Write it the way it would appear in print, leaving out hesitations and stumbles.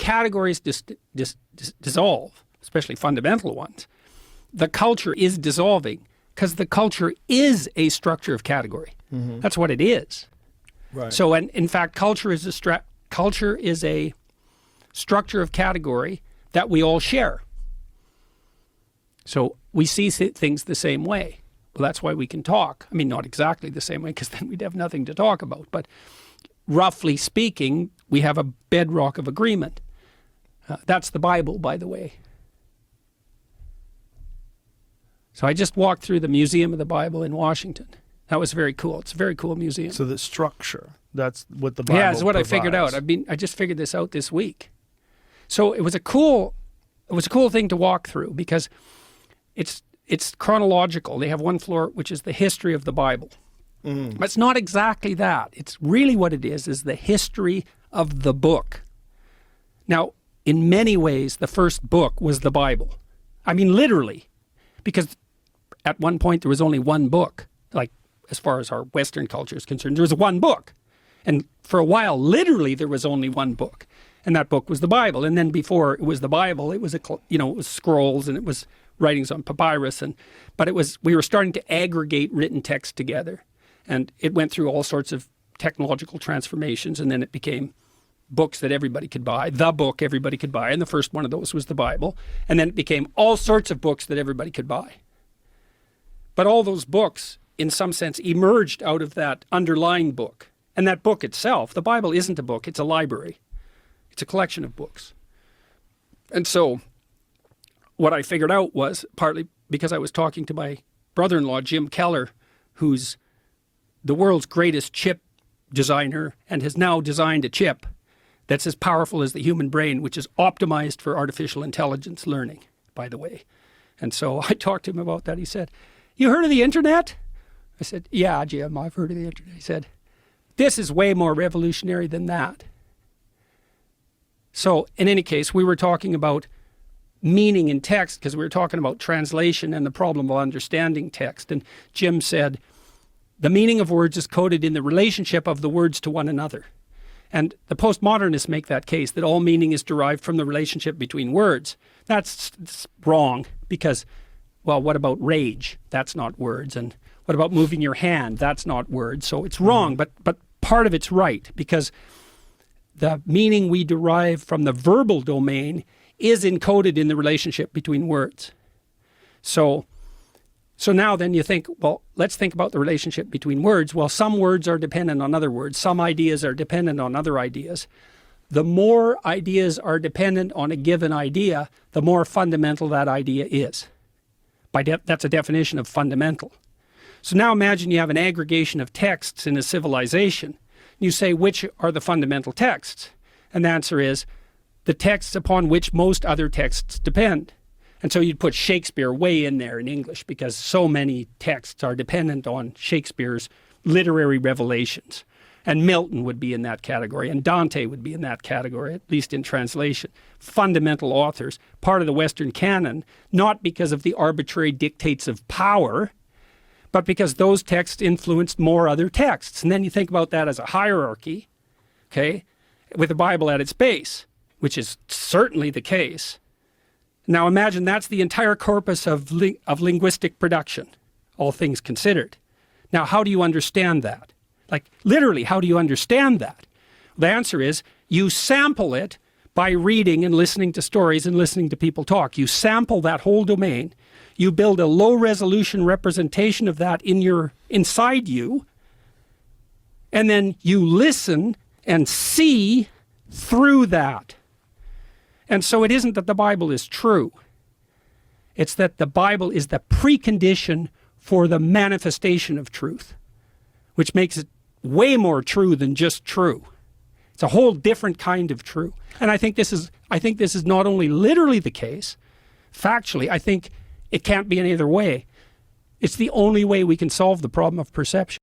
categories dissolve, especially fundamental ones, the culture is dissolving because the culture is a structure of category. Mm-hmm. That's what it is. Right. So, and in fact, culture is a structure of category that we all share. So we see things the same way. Well, that's why we can talk. I mean, not exactly the same way, because then we'd have nothing to talk about. But roughly speaking, we have a bedrock of agreement. That's the Bible, by the way. So I just walked through the Museum of the Bible in Washington. That was very cool. It's a very cool museum. So the structure, that's what the Bible Yeah, it's what provides. I figured out. I just figured this out this week. So it was a cool thing to walk through because it's chronological. They have one floor, which is the history of the Bible. Mm. But it's not exactly that. It's really what it is the history of the book. Now, in many ways, the first book was the Bible. I mean, literally, because at one point there was only one book. Like, as far as our Western culture is concerned, there was one book. And for a while, literally, there was only one book. And that book was the Bible. And then before it was the Bible, it was it was scrolls and it was writings on papyrus. But we were starting to aggregate written text together. And it went through all sorts of technological transformations. And then it became books that everybody could buy, the book everybody could buy. And the first one of those was the Bible. And then it became all sorts of books that everybody could buy. But all those books, in some sense, emerged out of that underlying book. And that book itself, the Bible isn't a book, it's a library. It's a collection of books. And so what I figured out was, partly because I was talking to my brother-in-law, Jim Keller, who's the world's greatest chip designer and has now designed a chip that's as powerful as the human brain, which is optimized for artificial intelligence learning, by the way. And so I talked to him about that. He said, "You heard of the internet?" I said, "Yeah, Jim, I've heard of the internet." He said, "This is way more revolutionary than that." So in any case, we were talking about meaning in text because we were talking about translation and the problem of understanding text. And Jim said, the meaning of words is coded in the relationship of the words to one another. And the postmodernists make that case, that all meaning is derived from the relationship between words. That's wrong because, well, what about rage? That's not words. And what about moving your hand? That's not words. So it's wrong, but part of it's right because the meaning we derive from the verbal domain is encoded in the relationship between words. So now then you think, well, let's think about the relationship between words. Well, some words are dependent on other words. Some ideas are dependent on other ideas. The more ideas are dependent on a given idea, the more fundamental that idea is. That's a definition of fundamental. So now imagine you have an aggregation of texts in a civilization. You say, which are the fundamental texts? And the answer is the texts upon which most other texts depend. And so you'd put Shakespeare way in there in English because so many texts are dependent on Shakespeare's literary revelations. And Milton would be in that category, and Dante would be in that category, at least in translation. Fundamental authors, part of the Western canon, not because of the arbitrary dictates of power, but because those texts influenced more other texts. And then you think about that as a hierarchy, okay, with the Bible at its base, which is certainly the case. Now imagine that's the entire corpus of linguistic production, all things considered. Now, how do you understand that? Like, literally, how do you understand that? The answer is you sample it by reading and listening to stories and listening to people talk. You sample that whole domain. You build a low-resolution representation of that inside you, and then you listen and see through that. And so it isn't that the Bible is true. It's that the Bible is the precondition for the manifestation of truth, which makes it way more true than just true. It's a whole different kind of true. And I think this is not only literally the case, factually, I think it can't be any other way. It's the only way we can solve the problem of perception.